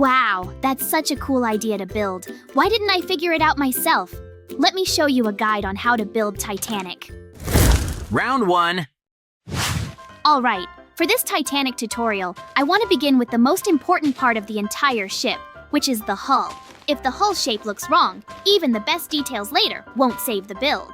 Wow, that's such a cool idea to build. Why didn't I figure it out myself? Let me show you a guide on how to build Titanic. Round 1. Alright, for this Titanic tutorial, I want to begin with the most important part of the entire ship, which is the hull. If the hull shape looks wrong, even the best details later won't save the build.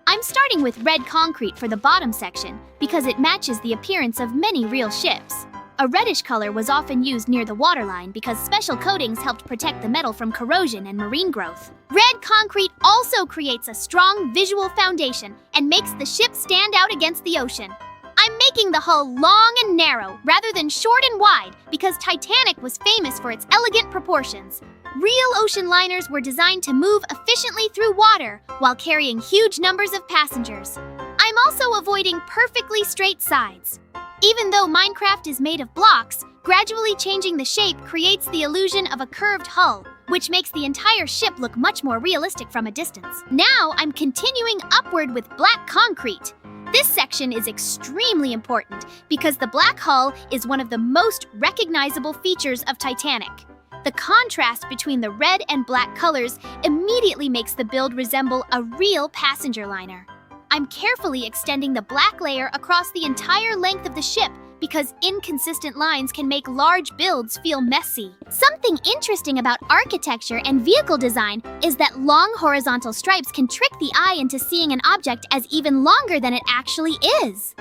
I'm starting with red concrete for the bottom section because it matches the appearance of many real ships. A reddish color was often used near the waterline because special coatings helped protect the metal from corrosion and marine growth. Red concrete also creates a strong visual foundation and makes the ship stand out against the ocean. I'm making the hull long and narrow rather than short and wide because Titanic was famous for its elegant proportions. Real ocean liners were designed to move efficiently through water while carrying huge numbers of passengers. I'm also avoiding perfectly straight sides. Even though Minecraft is made of blocks, gradually changing the shape creates the illusion of a curved hull, which makes the entire ship look much more realistic from a distance. Now I'm continuing upward with black concrete. This section is extremely important because the black hull is one of the most recognizable features of Titanic. The contrast between the red and black colors immediately makes the build resemble a real passenger liner. I'm carefully extending the black layer across the entire length of the ship because inconsistent lines can make large builds feel messy. Something interesting about architecture and vehicle design is that long horizontal stripes can trick the eye into seeing an object as even longer than it actually is.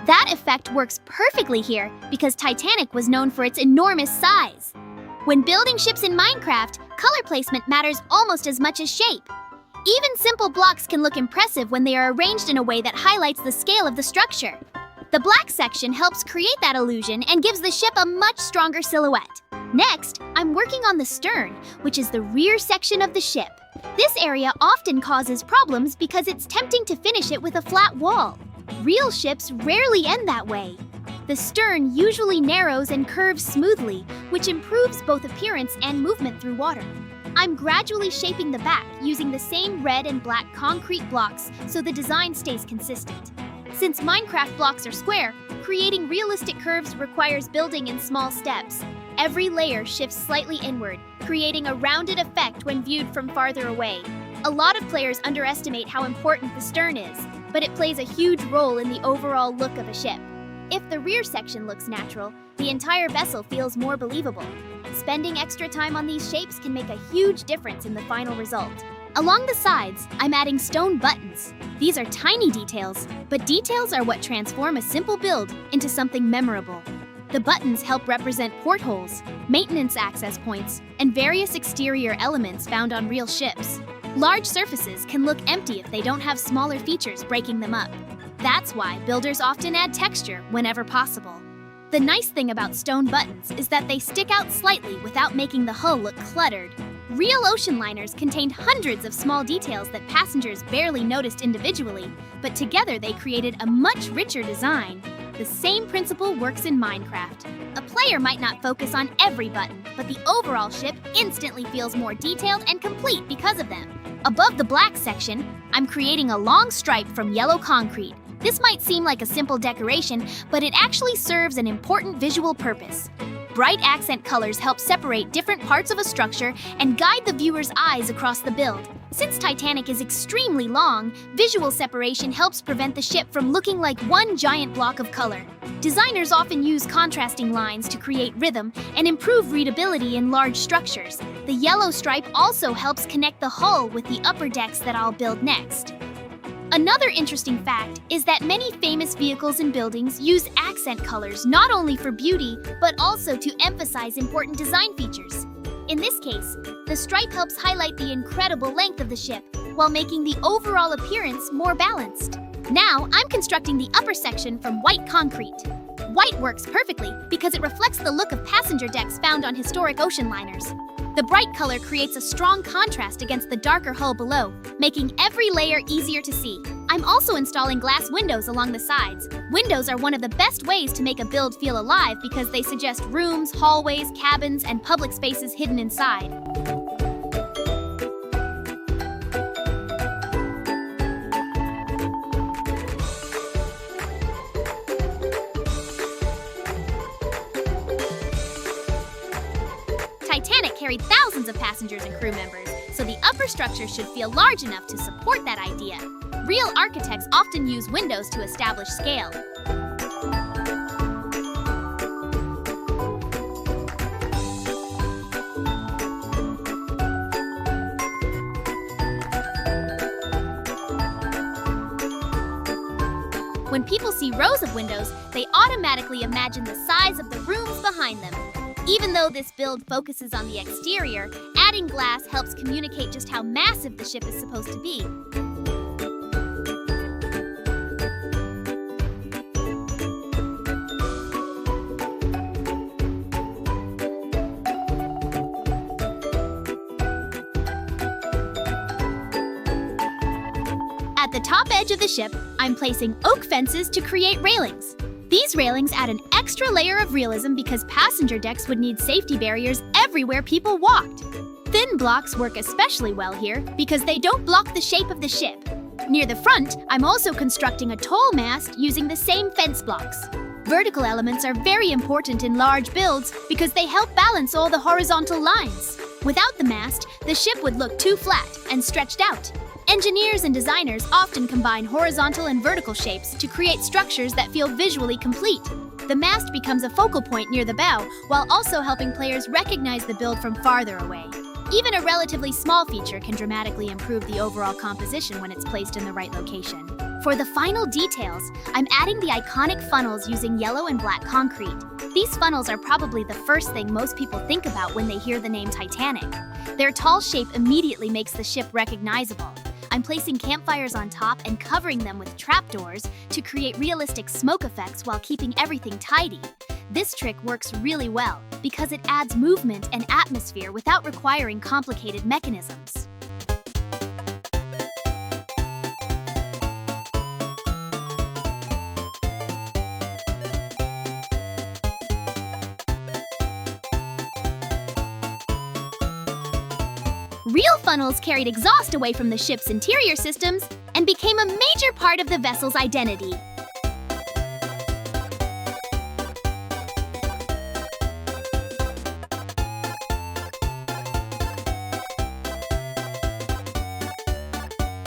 That effect works perfectly here because Titanic was known for its enormous size. When building ships in Minecraft, color placement matters almost as much as shape. Even simple blocks can look impressive when they are arranged in a way that highlights the scale of the structure. The black section helps create that illusion and gives the ship a much stronger silhouette. Next, I'm working on the stern, which is the rear section of the ship. This area often causes problems because it's tempting to finish it with a flat wall. Real ships rarely end that way. The stern usually narrows and curves smoothly, which improves both appearance and movement through water. I'm gradually shaping the back using the same red and black concrete blocks so the design stays consistent. Since Minecraft blocks are square, creating realistic curves requires building in small steps. Every layer shifts slightly inward, creating a rounded effect when viewed from farther away. A lot of players underestimate how important the stern is, but it plays a huge role in the overall look of a ship. If the rear section looks natural, the entire vessel feels more believable. Spending extra time on these shapes can make a huge difference in the final result. Along the sides, I'm adding stone buttons. These are tiny details, but details are what transform a simple build into something memorable. The buttons help represent portholes, maintenance access points, and various exterior elements found on real ships. Large surfaces can look empty if they don't have smaller features breaking them up. That's why builders often add texture whenever possible. The nice thing about stone buttons is that they stick out slightly without making the hull look cluttered. Real ocean liners contained hundreds of small details that passengers barely noticed individually, but together they created a much richer design. The same principle works in Minecraft. A player might not focus on every button, but the overall ship instantly feels more detailed and complete because of them. Above the black section, I'm creating a long stripe from yellow concrete. This might seem like a simple decoration, but it actually serves an important visual purpose. Bright accent colors help separate different parts of a structure and guide the viewer's eyes across the build. Since Titanic is extremely long, visual separation helps prevent the ship from looking like one giant block of color. Designers often use contrasting lines to create rhythm and improve readability in large structures. The yellow stripe also helps connect the hull with the upper decks that I'll build next. Another interesting fact is that many famous vehicles and buildings use accent colors not only for beauty, but also to emphasize important design features. In this case, the stripe helps highlight the incredible length of the ship, while making the overall appearance more balanced. Now, I'm constructing the upper section from white concrete. White works perfectly because it reflects the look of passenger decks found on historic ocean liners. The bright color creates a strong contrast against the darker hull below, making every layer easier to see. I'm also installing glass windows along the sides. Windows are one of the best ways to make a build feel alive because they suggest rooms, hallways, cabins, and public spaces hidden inside. carry thousands of passengers and crew members, so the upper structure should feel large enough to support that idea. Real architects often use windows to establish scale. When people see rows of windows, they automatically imagine the size of the rooms behind them. Even though this build focuses on the exterior, adding glass helps communicate just how massive the ship is supposed to be. At the top edge of the ship, I'm placing oak fences to create railings. These railings add an extra layer of realism because passenger decks would need safety barriers everywhere people walked. Thin blocks work especially well here because they don't block the shape of the ship. Near the front, I'm also constructing a tall mast using the same fence blocks. Vertical elements are very important in large builds because they help balance all the horizontal lines. Without the mast, the ship would look too flat and stretched out. Engineers and designers often combine horizontal and vertical shapes to create structures that feel visually complete. The mast becomes a focal point near the bow, while also helping players recognize the build from farther away. Even a relatively small feature can dramatically improve the overall composition when it's placed in the right location. For the final details, I'm adding the iconic funnels using yellow and black concrete. These funnels are probably the first thing most people think about when they hear the name Titanic. Their tall shape immediately makes the ship recognizable. I'm placing campfires on top and covering them with trapdoors to create realistic smoke effects while keeping everything tidy. This trick works really well because it adds movement and atmosphere without requiring complicated mechanisms. Real funnels carried exhaust away from the ship's interior systems and became a major part of the vessel's identity.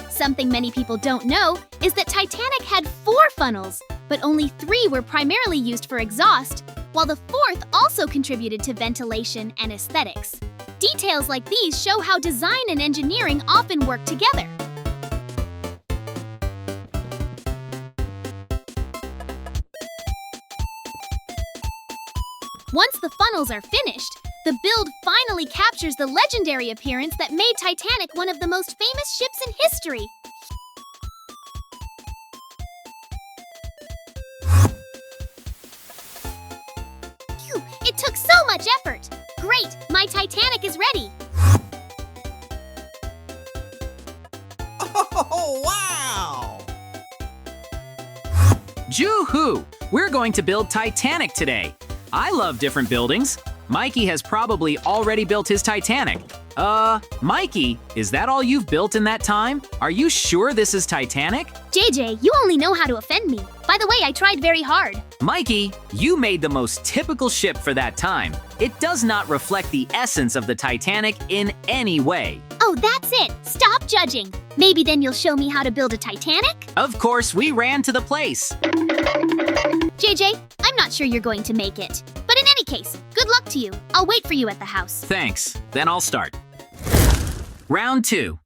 Something many people don't know is that Titanic had 4 funnels, but only 3 were primarily used for exhaust, while the 4th also contributed to ventilation and aesthetics. Details like these show how design and engineering often work together. Once the funnels are finished, the build finally captures the legendary appearance that made Titanic one of the most famous ships in history. Phew, it took so much effort! Great, my Titanic is ready! Oh, wow! Joo-hoo! We're going to build Titanic today. I love different buildings. Mikey has probably already built his Titanic. Mikey, is that all you've built in that time? Are you sure this is Titanic? JJ, you only know how to offend me. By the way, I tried very hard. Mikey, you made the most typical ship for that time. It does not reflect the essence of the Titanic in any way. Oh, that's it. Stop judging. Maybe then you'll show me how to build a Titanic? Of course, we ran to the place. JJ, I'm not sure you're going to make it. But in any case, good luck to you. I'll wait for you at the house. Thanks. Then I'll start. Round 2.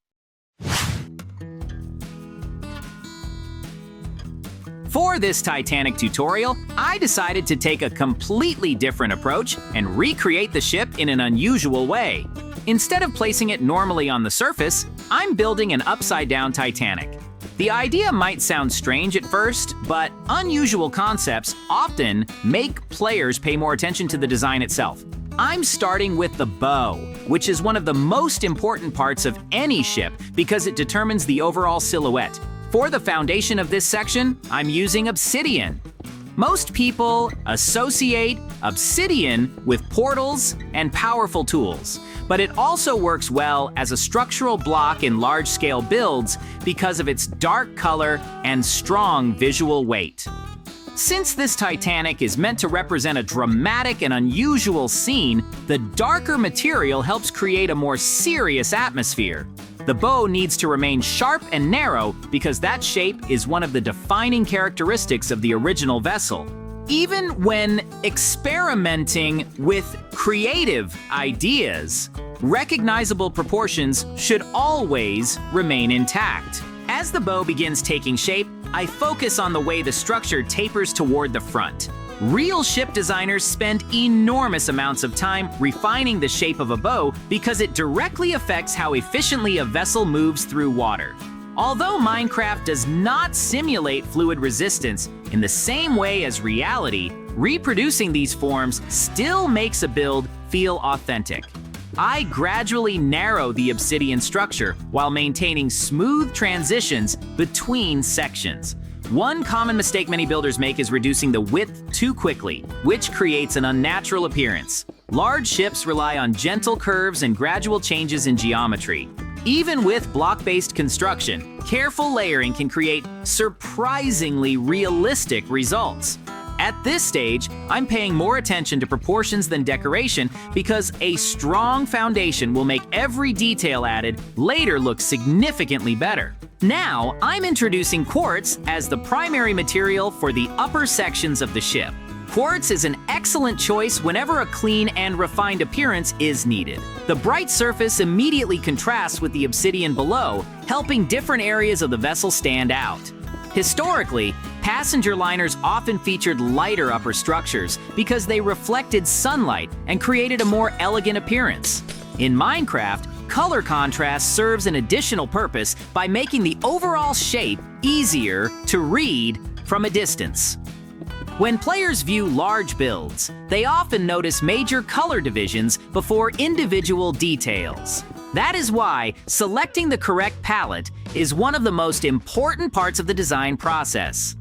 For this Titanic tutorial, I decided to take a completely different approach and recreate the ship in an unusual way. Instead of placing it normally on the surface, I'm building an upside-down Titanic. The idea might sound strange at first, but unusual concepts often make players pay more attention to the design itself. I'm starting with the bow, which is one of the most important parts of any ship because it determines the overall silhouette. For the foundation of this section, I'm using obsidian. Most people associate obsidian with portals and powerful tools, but it also works well as a structural block in large-scale builds because of its dark color and strong visual weight. Since this Titanic is meant to represent a dramatic and unusual scene, the darker material helps create a more serious atmosphere. The bow needs to remain sharp and narrow because that shape is one of the defining characteristics of the original vessel. Even when experimenting with creative ideas, recognizable proportions should always remain intact. As the bow begins taking shape, I focus on the way the structure tapers toward the front. Real ship designers spend enormous amounts of time refining the shape of a bow because it directly affects how efficiently a vessel moves through water. Although Minecraft does not simulate fluid resistance in the same way as reality, reproducing these forms still makes a build feel authentic. I gradually narrow the obsidian structure while maintaining smooth transitions between sections. One common mistake many builders make is reducing the width too quickly, which creates an unnatural appearance. Large ships rely on gentle curves and gradual changes in geometry. Even with block-based construction, careful layering can create surprisingly realistic results. At this stage, I'm paying more attention to proportions than decoration because a strong foundation will make every detail added later look significantly better. Now, I'm introducing quartz as the primary material for the upper sections of the ship. Quartz is an excellent choice whenever a clean and refined appearance is needed. The bright surface immediately contrasts with the obsidian below, helping different areas of the vessel stand out. Historically, passenger liners often featured lighter upper structures because they reflected sunlight and created a more elegant appearance. In Minecraft, color contrast serves an additional purpose by making the overall shape easier to read from a distance. When players view large builds, they often notice major color divisions before individual details. That is why selecting the correct palette is one of the most important parts of the design process.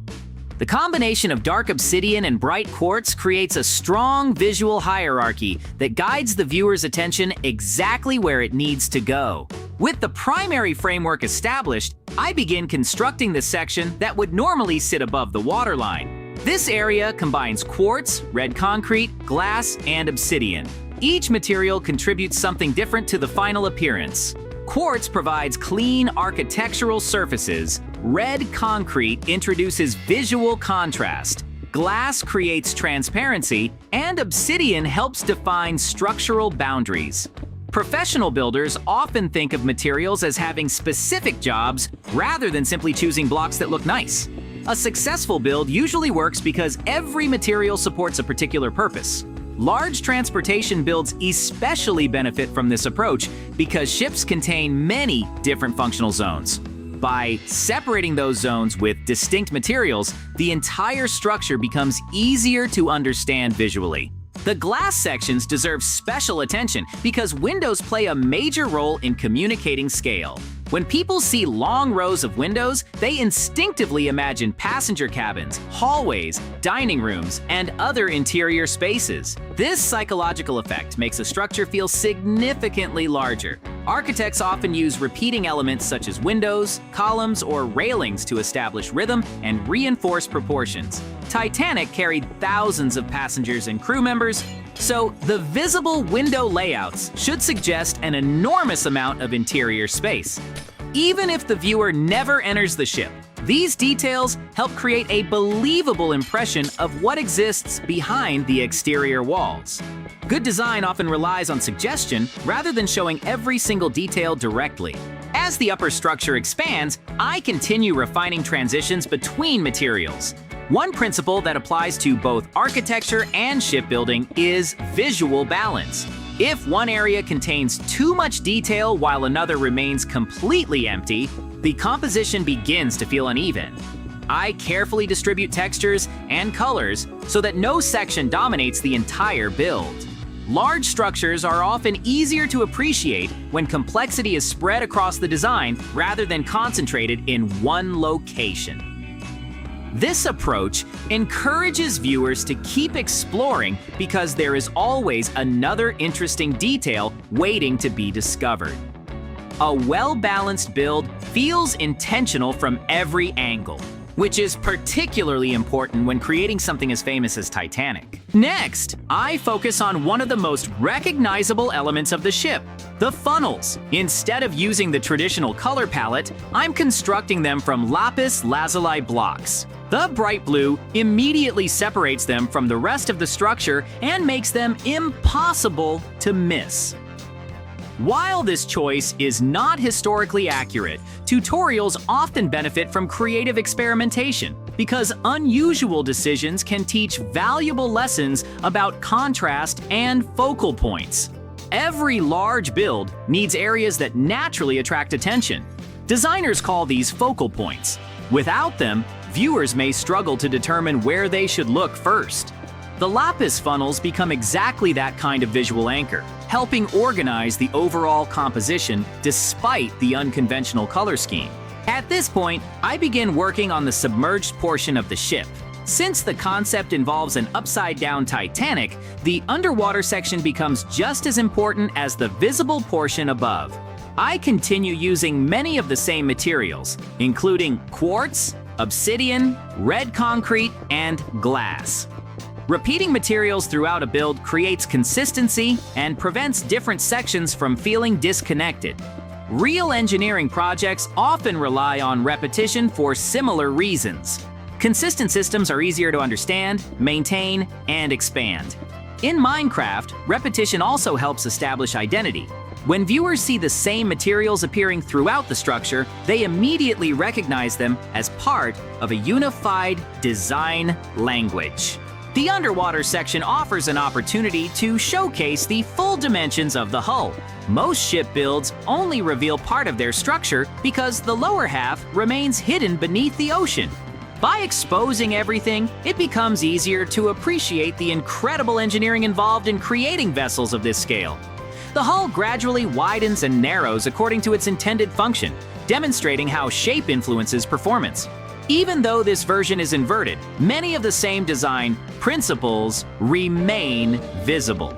The combination of dark obsidian and bright quartz creates a strong visual hierarchy that guides the viewer's attention exactly where it needs to go. With the primary framework established, I begin constructing the section that would normally sit above the waterline. This area combines quartz, red concrete, glass, and obsidian. Each material contributes something different to the final appearance. Quartz provides clean architectural surfaces. Red concrete introduces visual contrast. Glass creates transparency, and obsidian helps define structural boundaries. Professional builders often think of materials as having specific jobs rather than simply choosing blocks that look nice. A successful build usually works because every material supports a particular purpose. Large transportation builds especially benefit from this approach because ships contain many different functional zones. By separating those zones with distinct materials, the entire structure becomes easier to understand visually. The glass sections deserve special attention because windows play a major role in communicating scale. When people see long rows of windows, they instinctively imagine passenger cabins, hallways, dining rooms, and other interior spaces. This psychological effect makes a structure feel significantly larger. Architects often use repeating elements such as windows, columns, or railings to establish rhythm and reinforce proportions. Titanic carried thousands of passengers and crew members, so the visible window layouts should suggest an enormous amount of interior space. Even if the viewer never enters the ship, these details help create a believable impression of what exists behind the exterior walls. Good design often relies on suggestion rather than showing every single detail directly. As the upper structure expands, I continue refining transitions between materials. One principle that applies to both architecture and shipbuilding is visual balance. If one area contains too much detail while another remains completely empty, the composition begins to feel uneven. I carefully distribute textures and colors so that no section dominates the entire build. Large structures are often easier to appreciate when complexity is spread across the design rather than concentrated in one location. This approach encourages viewers to keep exploring because there is always another interesting detail waiting to be discovered. A well-balanced build feels intentional from every angle. which is particularly important when creating something as famous as Titanic. Next, I focus on one of the most recognizable elements of the ship, the funnels. Instead of using the traditional color palette, I'm constructing them from lapis lazuli blocks. The bright blue immediately separates them from the rest of the structure and makes them impossible to miss. While this choice is not historically accurate, tutorials often benefit from creative experimentation because unusual decisions can teach valuable lessons about contrast and focal points. Every large build needs areas that naturally attract attention. Designers call these focal points. Without them, viewers may struggle to determine where they should look first. The lapis funnels become exactly that kind of visual anchor, helping organize the overall composition despite the unconventional color scheme. At this point, I begin working on the submerged portion of the ship. Since the concept involves an upside-down Titanic, the underwater section becomes just as important as the visible portion above. I continue using many of the same materials, including quartz, obsidian, red concrete, and glass. Repeating materials throughout a build creates consistency and prevents different sections from feeling disconnected. Real engineering projects often rely on repetition for similar reasons. Consistent systems are easier to understand, maintain, and expand. In Minecraft, repetition also helps establish identity. When viewers see the same materials appearing throughout the structure, they immediately recognize them as part of a unified design language. The underwater section offers an opportunity to showcase the full dimensions of the hull. Most ship builds only reveal part of their structure because the lower half remains hidden beneath the ocean. By exposing everything, it becomes easier to appreciate the incredible engineering involved in creating vessels of this scale. The hull gradually widens and narrows according to its intended function, demonstrating how shape influences performance. Even though this version is inverted, many of the same design principles remain visible.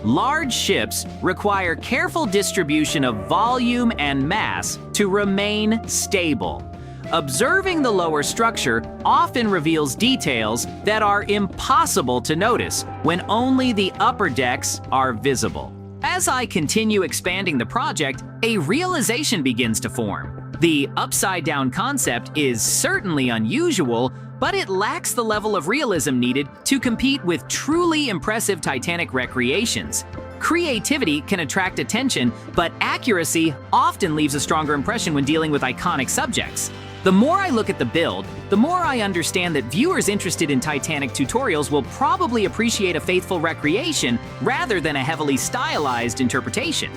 Large ships require careful distribution of volume and mass to remain stable. Observing the lower structure often reveals details that are impossible to notice when only the upper decks are visible. As I continue expanding the project, a realization begins to form. The upside-down concept is certainly unusual, but it lacks the level of realism needed to compete with truly impressive Titanic recreations. Creativity can attract attention, but accuracy often leaves a stronger impression when dealing with iconic subjects. The more I look at the build, the more I understand that viewers interested in Titanic tutorials will probably appreciate a faithful recreation rather than a heavily stylized interpretation.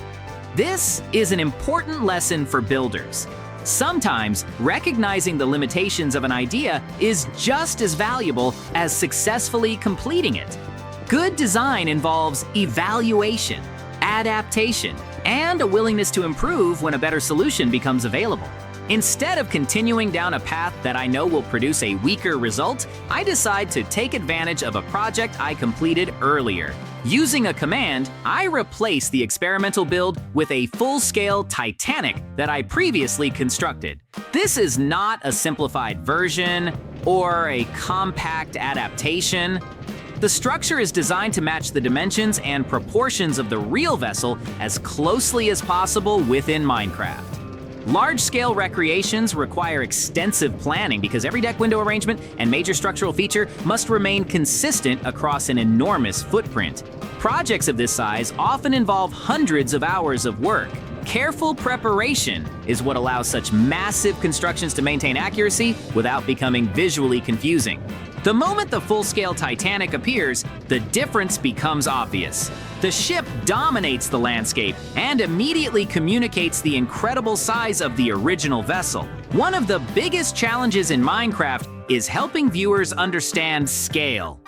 This is an important lesson for builders. Sometimes, recognizing the limitations of an idea is just as valuable as successfully completing it. Good design involves evaluation, adaptation, and a willingness to improve when a better solution becomes available. Instead of continuing down a path that I know will produce a weaker result, I decide to take advantage of a project I completed earlier. Using a command, I replace the experimental build with a full-scale Titanic that I previously constructed. This is not a simplified version or a compact adaptation. The structure is designed to match the dimensions and proportions of the real vessel as closely as possible within Minecraft. Large-scale recreations require extensive planning because every deck window arrangement and major structural feature must remain consistent across an enormous footprint. Projects of this size often involve hundreds of hours of work. Careful preparation is what allows such massive constructions to maintain accuracy without becoming visually confusing. The moment the full-scale Titanic appears, the difference becomes obvious. The ship dominates the landscape and immediately communicates the incredible size of the original vessel. One of the biggest challenges in Minecraft is helping viewers understand scale.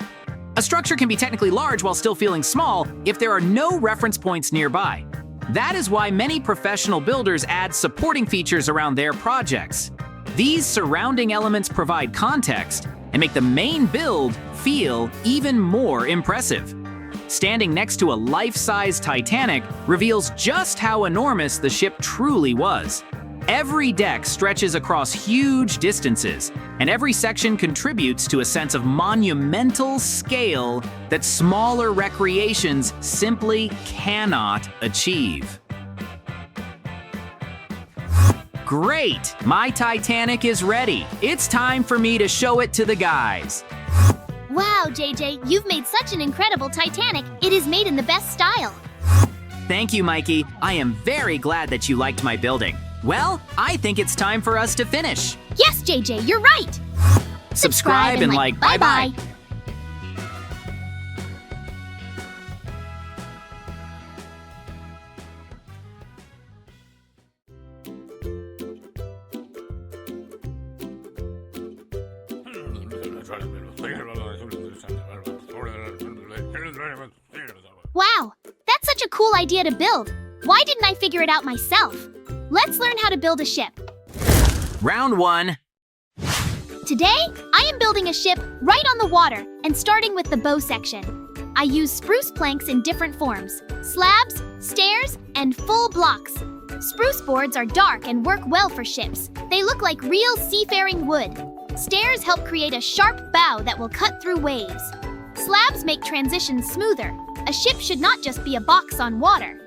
A structure can be technically large while still feeling small if there are no reference points nearby. That is why many professional builders add supporting features around their projects. These surrounding elements provide context and make the main build feel even more impressive. Standing next to a life-size Titanic reveals just how enormous the ship truly was. Every deck stretches across huge distances, and every section contributes to a sense of monumental scale that smaller recreations simply cannot achieve. Great! My Titanic is ready. It's time for me to show it to the guys. Wow, JJ, you've made such an incredible Titanic. It is made in the best style. Thank you, Mikey. I am very glad that you liked my building. Well, I think it's time for us to finish. Yes, JJ, you're right. Subscribe and like. Bye-bye. Wow, that's such a cool idea to build. Why didn't I figure it out myself? Let's learn how to build a ship. Round 1. Today, I am building a ship right on the water and starting with the bow section. I use spruce planks in different forms, slabs, stairs, and full blocks. Spruce boards are dark and work well for ships. They look like real seafaring wood. Stairs help create a sharp bow that will cut through waves. Slabs make transitions smoother. A ship should not just be a box on water.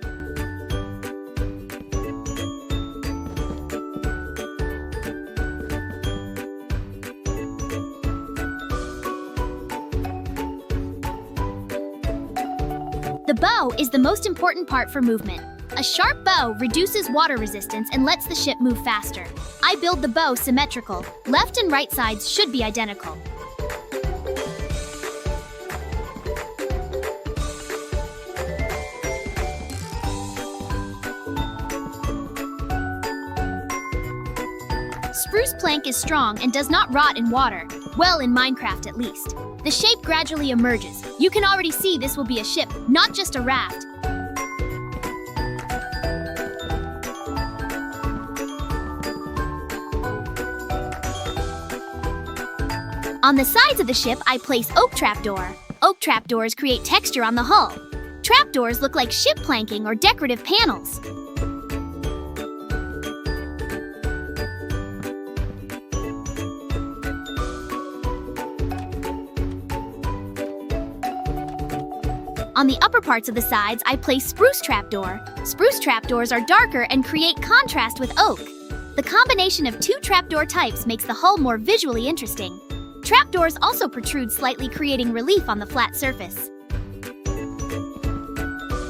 The bow is the most important part for movement. A sharp bow reduces water resistance and lets the ship move faster. I build the bow symmetrical. Left and right sides should be identical. Spruce plank is strong and does not rot in water. Well, in Minecraft at least. The shape gradually emerges. You can already see this will be a ship, not just a raft. On the sides of the ship, I place oak trapdoor. Oak trapdoors create texture on the hull. Trapdoors look like ship planking or decorative panels. On the upper parts of the sides, I place spruce trapdoor. Spruce trapdoors are darker and create contrast with oak. The combination of two trapdoor types makes the hull more visually interesting. Trapdoors also protrude slightly, creating relief on the flat surface.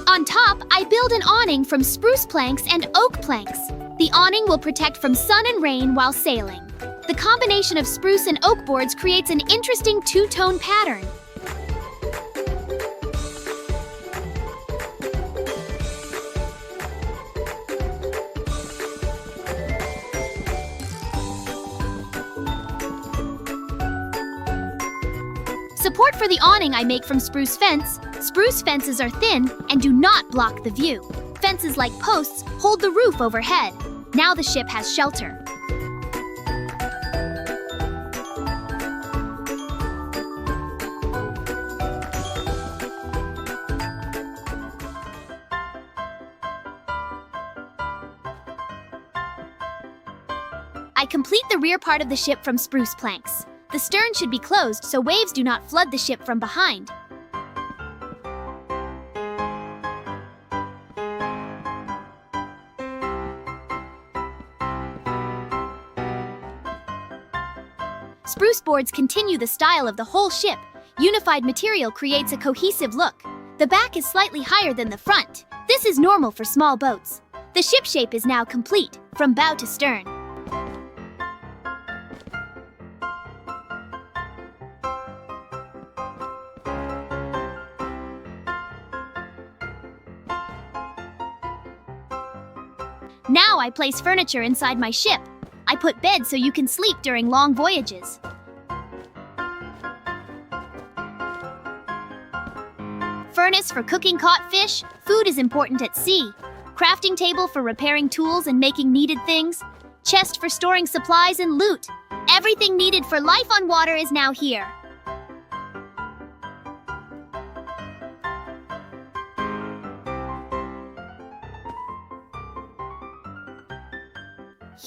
On top, I build an awning from spruce planks and oak planks. The awning will protect from sun and rain while sailing. The combination of spruce and oak boards creates an interesting two-tone pattern. Support for the awning I make from spruce fence. Spruce fences are thin and do not block the view. Fences like posts hold the roof overhead. Now the ship has shelter. I complete the rear part of the ship from spruce planks. The stern should be closed so waves do not flood the ship from behind. Spruce boards continue the style of the whole ship. Unified material creates a cohesive look. The back is slightly higher than the front. This is normal for small boats. The ship shape is now complete, from bow to stern. Now I place furniture inside my ship. I put beds so you can sleep during long voyages. Furnace for cooking caught fish. Food is important at sea. Crafting table for repairing tools and making needed things. Chest for storing supplies and loot. Everything needed for life on water is now here.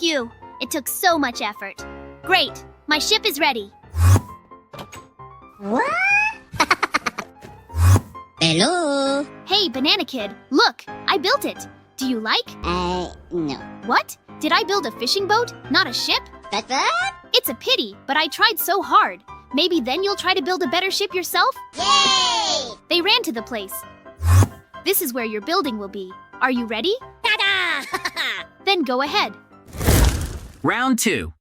Phew, it took so much effort. Great, my ship is ready. What? Hello? Hey, Banana Kid, look, I built it. Do you like? No. What? Did I build a fishing boat, not a ship? What? It's a pity, but I tried so hard. Maybe then you'll try to build a better ship yourself? Yay! They ran to the place. This is where your building will be. Are you ready? Ta-da! Then go ahead. Round 2.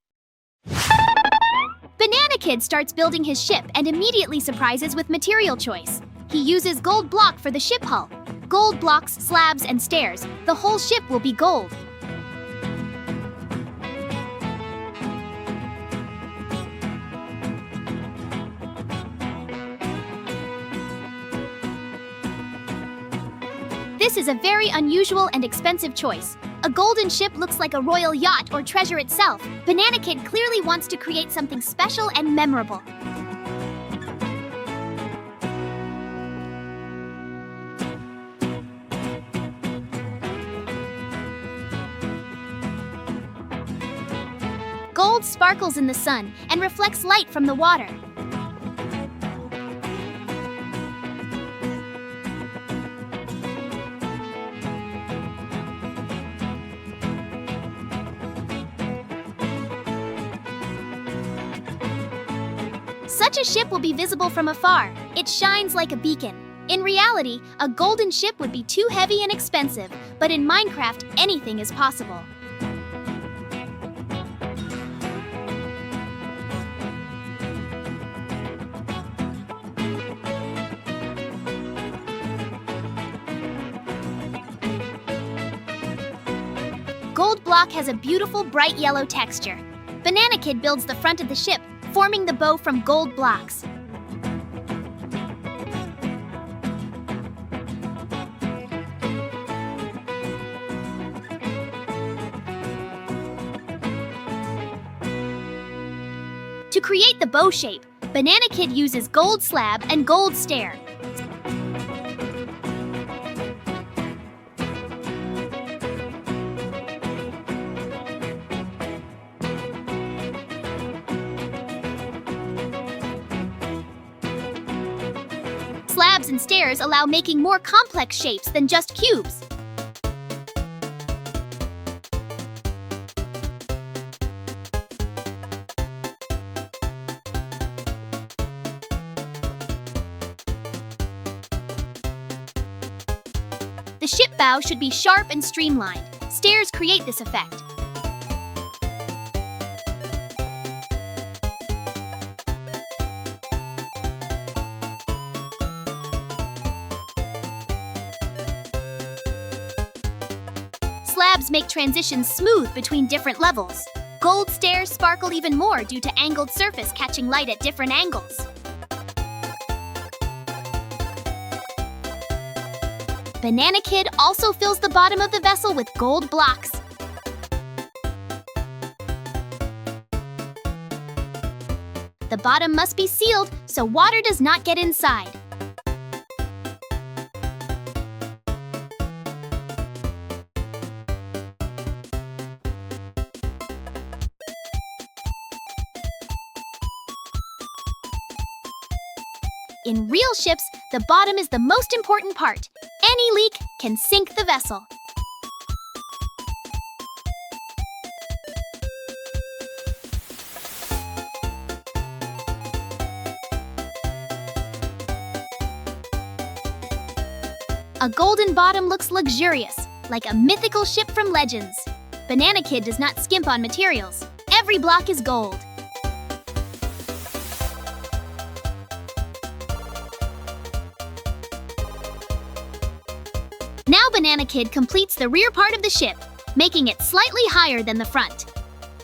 Banana Kid starts building his ship and immediately surprises with material choice. He uses gold block for the ship hull. Gold blocks, slabs, and stairs. The whole ship will be gold. This is a very unusual and expensive choice. A golden ship looks like a royal yacht or treasure itself. Banana Kid clearly wants to create something special and memorable. Gold sparkles in the sun and reflects light from the water. Such a ship will be visible from afar. It shines like a beacon. In reality, a golden ship would be too heavy and expensive, but in Minecraft, anything is possible. Gold block has a beautiful bright yellow texture. Banana Kid builds the front of the ship, forming the bow from gold blocks. To create the bow shape, Banana Kid uses gold slab and gold stair. Slabs and stairs allow making more complex shapes than just cubes. The ship bow should be sharp and streamlined. Stairs create this effect. Slabs make transitions smooth between different levels. Gold stairs sparkle even more due to angled surface catching light at different angles. Banana Kid also fills the bottom of the vessel with gold blocks. The bottom must be sealed so water does not get inside. In real ships, the bottom is the most important part. Any leak can sink the vessel. A golden bottom looks luxurious, like a mythical ship from Legends. Banana Kid does not skimp on materials. Every block is gold. Now Banana Kid completes the rear part of the ship, making it slightly higher than the front.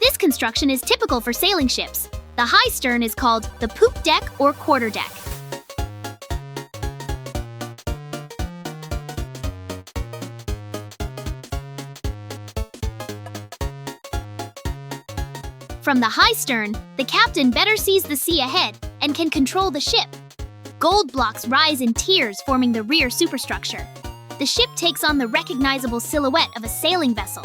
This construction is typical for sailing ships. The high stern is called the poop deck or quarter deck. From the high stern, the captain better sees the sea ahead and can control the ship. Gold blocks rise in tiers, forming the rear superstructure. The ship takes on the recognizable silhouette of a sailing vessel.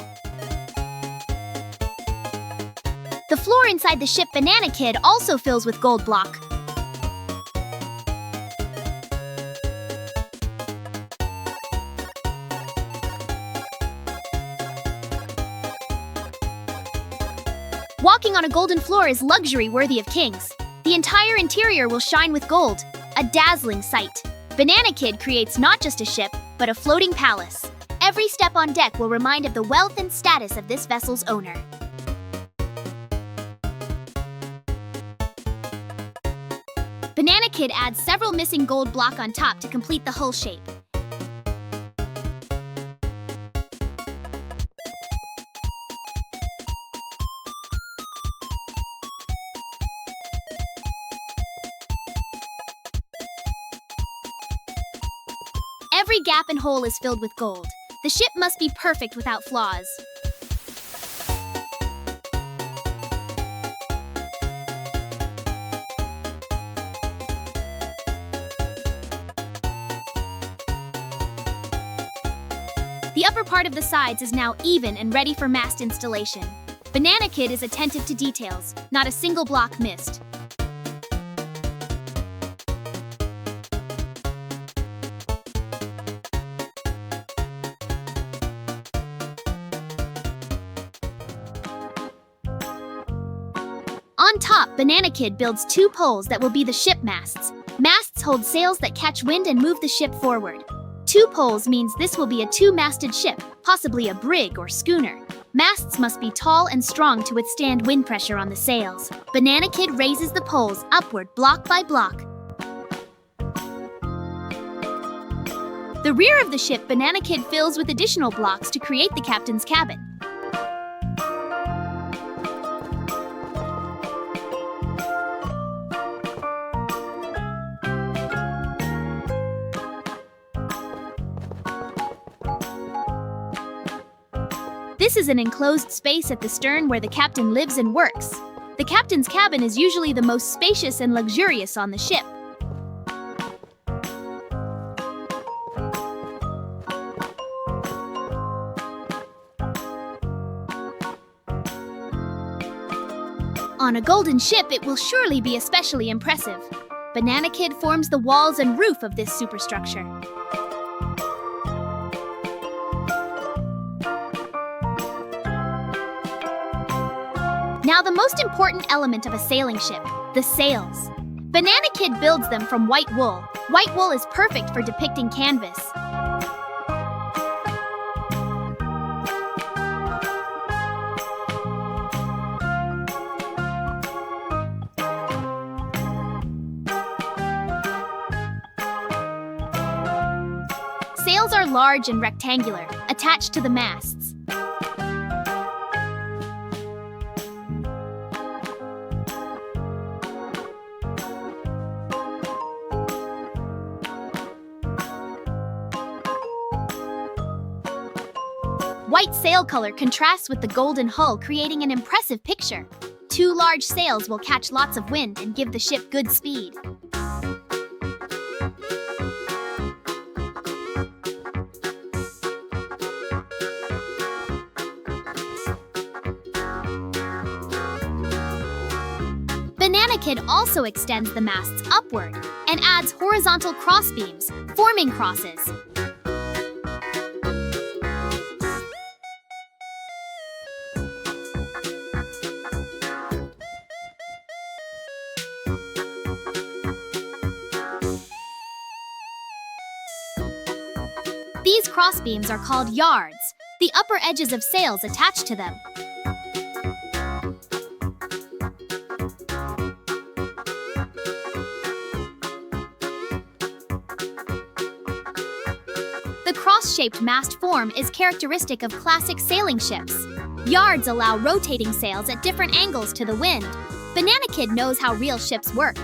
The floor inside the ship Banana Kid also fills with gold block. Walking on a golden floor is luxury worthy of kings. The entire interior will shine with gold, a dazzling sight. Banana Kid creates not just a ship, but a floating palace. Every step on deck will remind of the wealth and status of this vessel's owner. Banana Kid adds several missing gold block on top to complete the hull shape. Every gap and hole is filled with gold. The ship must be perfect without flaws. The upper part of the sides is now even and ready for mast installation. Banana Kid is attentive to details, not a single block missed. On top, Banana Kid builds 2 poles that will be the ship masts. Masts hold sails that catch wind and move the ship forward. 2 poles means this will be a 2-masted ship, possibly a brig or schooner. Masts must be tall and strong to withstand wind pressure on the sails. Banana Kid raises the poles upward block by block. The rear of the ship Banana Kid fills with additional blocks to create the captain's cabin. This is an enclosed space at the stern where the captain lives and works. The captain's cabin is usually the most spacious and luxurious on the ship. On a golden ship, it will surely be especially impressive. Banana Kid forms the walls and roof of this superstructure. Now the most important element of a sailing ship, the sails. Banana Kid builds them from white wool. White wool is perfect for depicting canvas. Sails are large and rectangular, attached to the masts. White sail color contrasts with the golden hull, creating an impressive picture. 2 large sails will catch lots of wind and give the ship good speed. Banana Kid also extends the masts upward and adds horizontal crossbeams, forming crosses. These crossbeams are called yards, the upper edges of sails attached to them. The cross-shaped mast form is characteristic of classic sailing ships. Yards allow rotating sails at different angles to the wind. Banana Kid knows how real ships work.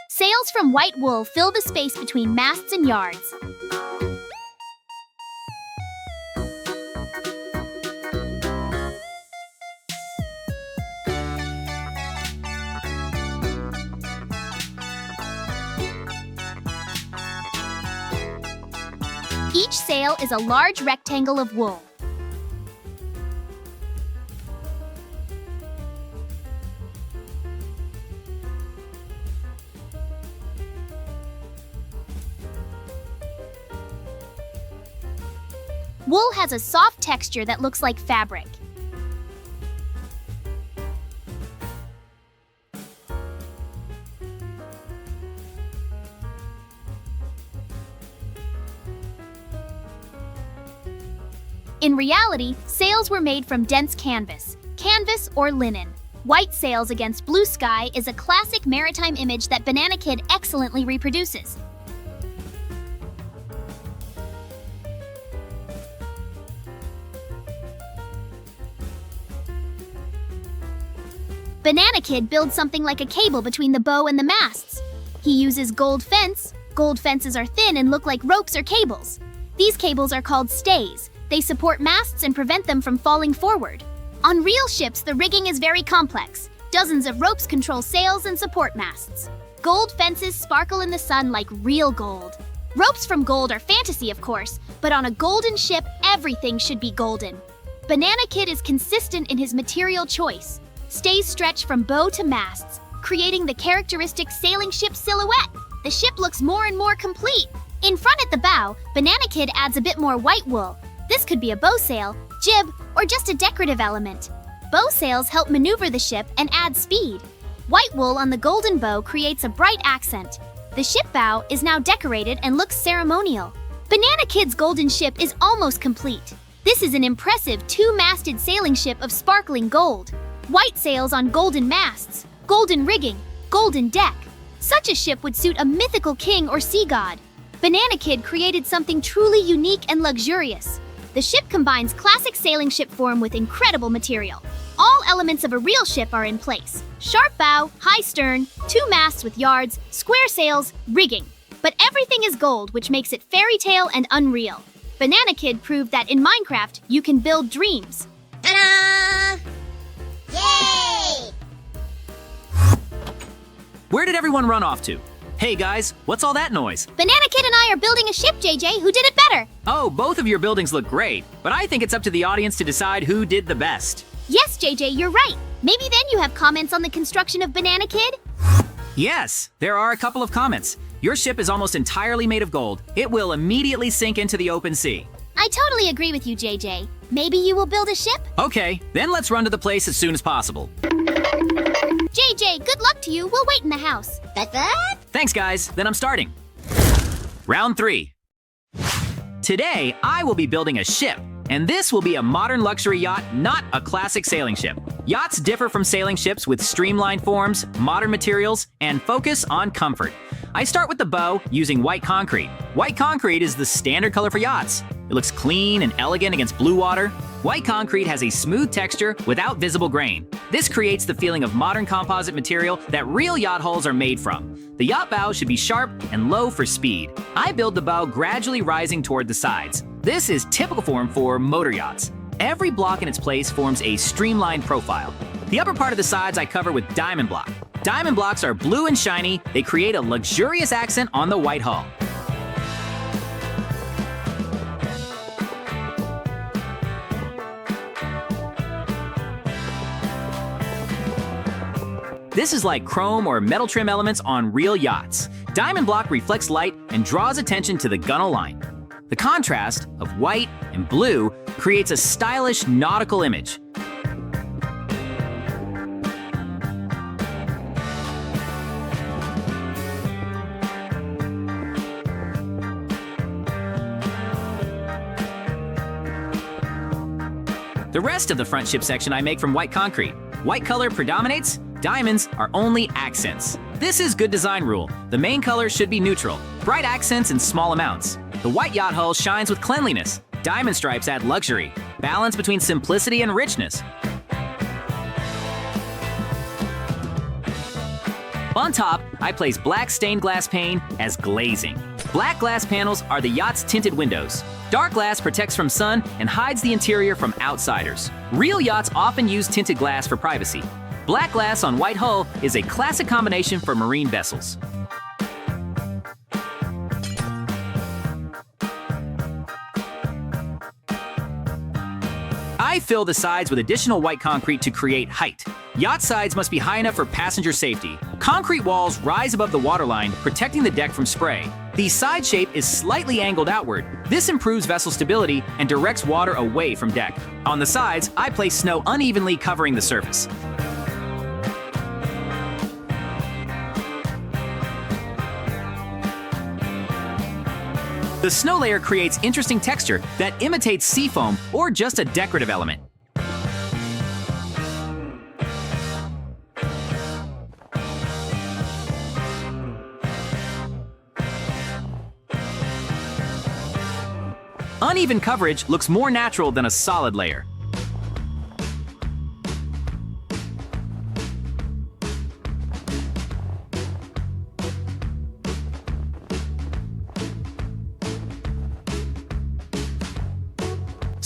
Sails from white wool fill the space between masts and yards. Each sail is a large rectangle of wool. Wool has a soft texture that looks like fabric. In reality, sails were made from dense canvas or linen. White sails against blue sky is a classic maritime image that Banana Kid excellently reproduces. Banana Kid builds something like a cable between the bow and the masts. He uses gold fence. Gold fences are thin and look like ropes or cables. These cables are called stays. They support masts and prevent them from falling forward. On real ships, the rigging is very complex. Dozens of ropes control sails and support masts. Gold fences sparkle in the sun like real gold. Ropes from gold are fantasy, of course, but on a golden ship, everything should be golden. Banana Kid is consistent in his material choice. Stays stretch from bow to masts, creating the characteristic sailing ship silhouette. The ship looks more and more complete. In front at the bow, Banana Kid adds a bit more white wool. This could be a bow sail, jib, or just a decorative element. Bow sails help maneuver the ship and add speed. White wool on the golden bow creates a bright accent. The ship bow is now decorated and looks ceremonial. Banana Kid's golden ship is almost complete. This is an impressive two-masted sailing ship of sparkling gold. White sails on golden masts, golden rigging, golden deck. Such a ship would suit a mythical king or sea god. Banana Kid created something truly unique and luxurious. The ship combines classic sailing ship form with incredible material. All elements of a real ship are in place. Sharp bow, high stern, two masts with yards, square sails, rigging. But everything is gold, which makes it fairy tale and unreal. Banana Kid proved that in Minecraft, you can build dreams. Ta-da! Yay! Where did everyone run off to? Hey guys, what's all that noise? Banana Kid and I are building a ship, JJ. Who did it better? Oh, both of your buildings look great, but I think it's up to the audience to decide who did the best. Yes, JJ, you're right. Maybe then you have comments on the construction of Banana Kid? Yes, there are a couple of comments. Your ship is almost entirely made of gold. It will immediately sink into the open sea. I totally agree with you, JJ. Maybe you will build a ship? Okay, then let's run to the place as soon as possible. JJ, good luck to you. We'll wait in the house. That? Thanks guys, then I'm starting. Round 3. Today, I will be building a ship, and this will be a modern luxury yacht, not a classic sailing ship. Yachts differ from sailing ships with streamlined forms, modern materials, and focus on comfort. I start with the bow using white concrete. White concrete is the standard color for yachts. It looks clean and elegant against blue water. White concrete has a smooth texture without visible grain. This creates the feeling of modern composite material that real yacht hulls are made from. The yacht bow should be sharp and low for speed. I build the bow gradually rising toward the sides. This is typical form for motor yachts. Every block in its place forms a streamlined profile. The upper part of the sides I cover with diamond block. Diamond blocks are blue and shiny. They create a luxurious accent on the white hull. This is like chrome or metal trim elements on real yachts. Diamond block reflects light and draws attention to the gunnel line. The contrast of white and blue creates a stylish nautical image. The rest of the front ship section I make from white concrete. White color predominates. Diamonds are only accents. This is good design rule. The main color should be neutral, bright accents in small amounts. The white yacht hull shines with cleanliness. Diamond stripes add luxury, balance between simplicity and richness. On top, I place black stained glass pane as glazing. Black glass panels are the yacht's tinted windows. Dark glass protects from sun and hides the interior from outsiders. Real yachts often use tinted glass for privacy. Black glass on white hull is a classic combination for marine vessels. I fill the sides with additional white concrete to create height. Yacht sides must be high enough for passenger safety. Concrete walls rise above the waterline, protecting the deck from spray. The side shape is slightly angled outward. This improves vessel stability and directs water away from deck. On the sides, I place snow unevenly covering the surface. The snow layer creates interesting texture that imitates sea foam or just a decorative element. Uneven coverage looks more natural than a solid layer.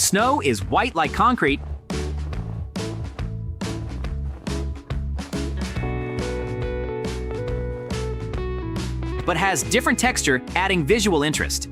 Snow is white like concrete, but has different texture, adding visual interest.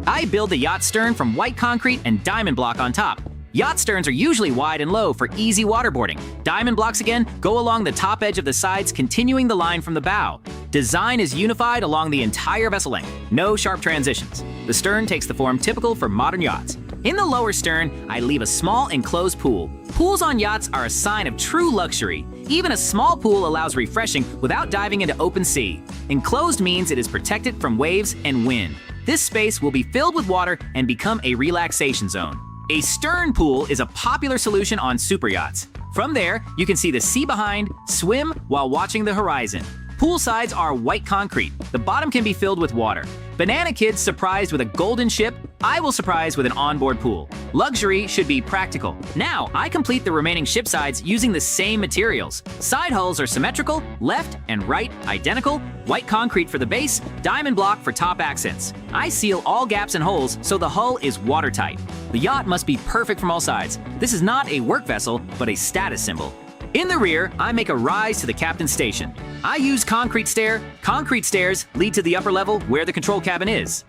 I build the yacht stern from white concrete and diamond block on top. Yacht sterns are usually wide and low for easy waterboarding. Diamond blocks again go along the top edge of the sides, continuing the line from the bow. Design is unified along the entire vessel length, no sharp transitions. The stern takes the form typical for modern yachts. In the lower stern, I leave a small enclosed pool. Pools on yachts are a sign of true luxury. Even a small pool allows refreshing without diving into open sea. Enclosed means it is protected from waves and wind. This space will be filled with water and become a relaxation zone. A stern pool is a popular solution on super yachts. From there, you can see the sea behind, swim while watching the horizon. Pool sides are white concrete. The bottom can be filled with water. Banana kids surprised with a golden ship. I will surprise with an onboard pool. Luxury should be practical. Now, I complete the remaining ship sides using the same materials. Side hulls are symmetrical, left and right identical, white concrete for the base, diamond block for top accents. I seal all gaps and holes so the hull is watertight. The yacht must be perfect from all sides. This is not a work vessel, but a status symbol. In the rear, I make a rise to the captain's station. I use concrete stair. Concrete stairs lead to the upper level where the control cabin is.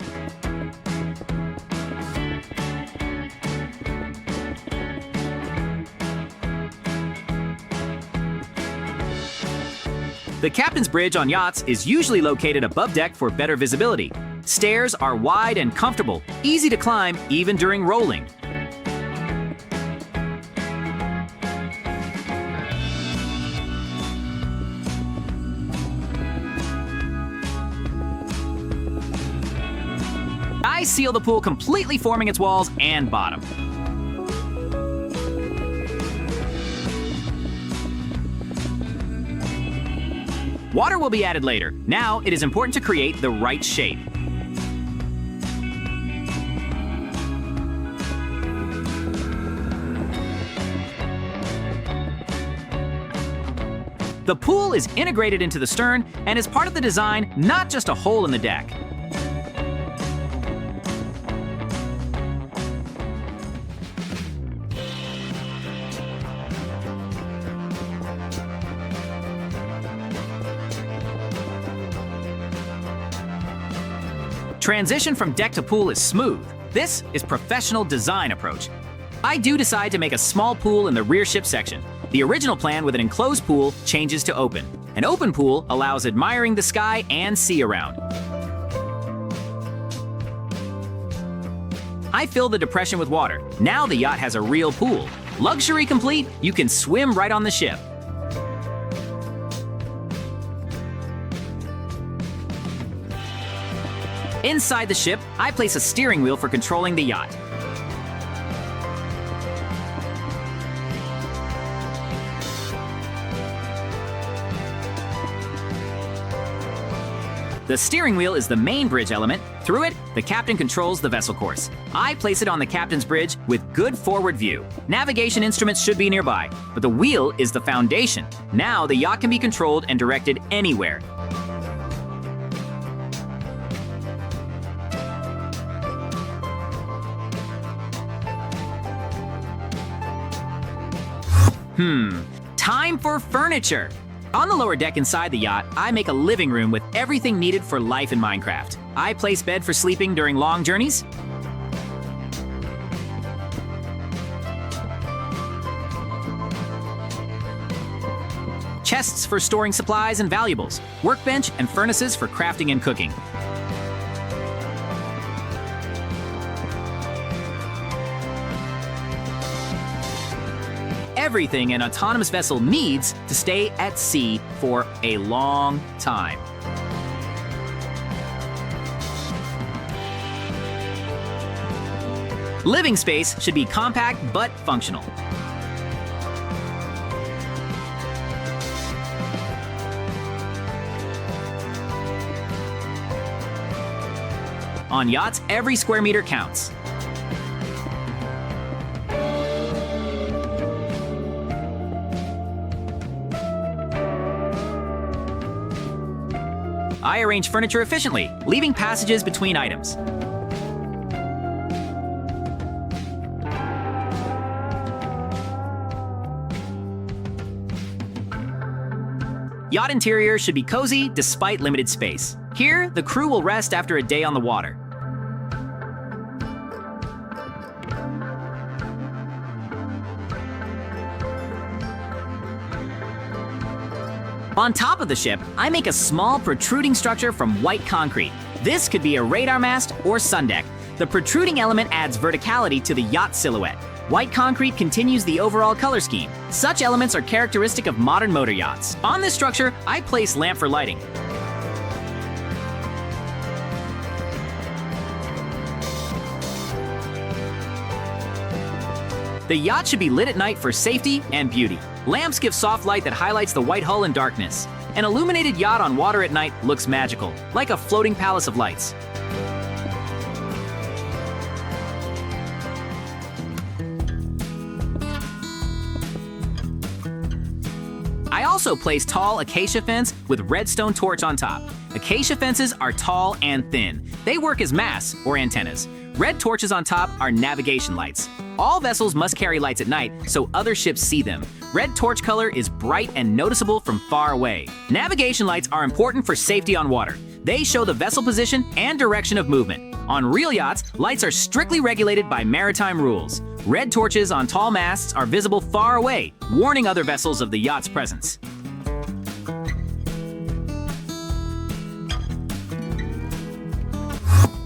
The captain's bridge on yachts is usually located above deck for better visibility. Stairs are wide and comfortable, easy to climb even during rolling. I seal the pool completely, forming its walls and bottom. Water will be added later. Now it is important to create the right shape. The pool is integrated into the stern and is part of the design, not just a hole in the deck. Transition from deck to pool is smooth. This is professional design approach. I do decide to make a small pool in the rear ship section. The original plan with an enclosed pool changes to open. An open pool allows admiring the sky and sea around. I fill the depression with water. Now the yacht has a real pool. Luxury complete, you can swim right on the ship. Inside the ship, I place a steering wheel for controlling the yacht. The steering wheel is the main bridge element. Through it, the captain controls the vessel course. I place it on the captain's bridge with good forward view. Navigation instruments should be nearby, but the wheel is the foundation. Now the yacht can be controlled and directed anywhere. Time for furniture. On the lower deck inside the yacht, I make a living room with everything needed for life in Minecraft. I place bed for sleeping during long journeys, chests for storing supplies and valuables, workbench and furnaces for crafting and cooking. Everything an autonomous vessel needs to stay at sea for a long time. Living space should be compact but functional. On yachts, every square meter counts. I arrange furniture efficiently, leaving passages between items. Yacht interior should be cozy despite limited space. Here, the crew will rest after a day on the water. On top of the ship, I make a small protruding structure from white concrete. This could be a radar mast or sun deck. The protruding element adds verticality to the yacht silhouette. White concrete continues the overall color scheme. Such elements are characteristic of modern motor yachts. On this structure, I place lamp for lighting. The yacht should be lit at night for safety and beauty. Lamps give soft light that highlights the white hull in darkness. An illuminated yacht on water at night looks magical, like a floating palace of lights. I also place tall acacia fence with redstone torch on top. Acacia fences are tall and thin. They work as masts or antennas. Red torches on top are navigation lights. All vessels must carry lights at night so other ships see them. Red torch color is bright and noticeable from far away. Navigation lights are important for safety on water. They show the vessel position and direction of movement. On real yachts, lights are strictly regulated by maritime rules. Red torches on tall masts are visible far away, warning other vessels of the yacht's presence.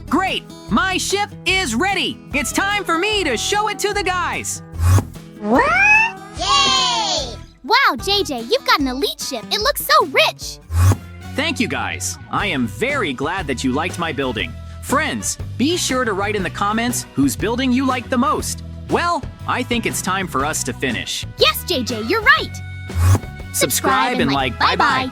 Great! My ship is ready! It's time for me to show it to the guys! What? Yay! Wow, JJ, you've got an elite ship. It looks so rich. Thank you guys. I am very glad that you liked my building. Friends, be sure to write in the comments whose building you liked the most. Well, I think it's time for us to finish. Yes, JJ, you're right. Subscribe and like. Bye-bye.